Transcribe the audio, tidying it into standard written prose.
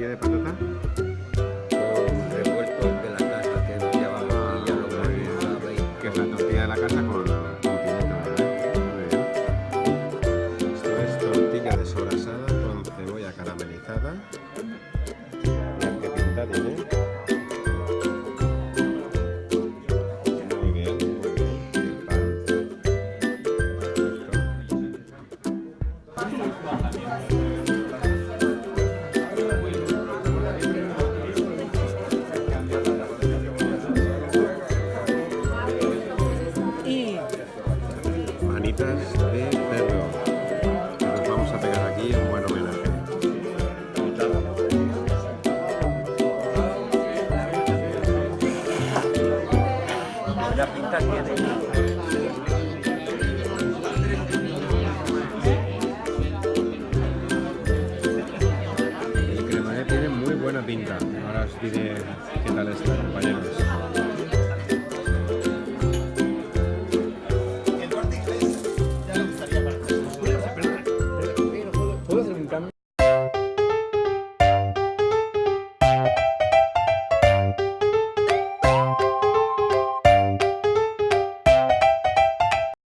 tortilla de patata. Con revueltos de la casa que llevaba y ya lo Muy bien. sabéis. Que es la tortilla de la casa con pimiento, ¿verdad? Muy bien. Esto es tortilla desobrasada con cebolla caramelizada. Mirad qué pinta tiene. Muy bien, muy bien. Y el pan. Y Manitas de cerdo. Que nos vamos a pegar aquí un buen homenaje. La pinta tiene. El cremané tiene muy buena pinta. Ahora os diré qué tal está, compañeros.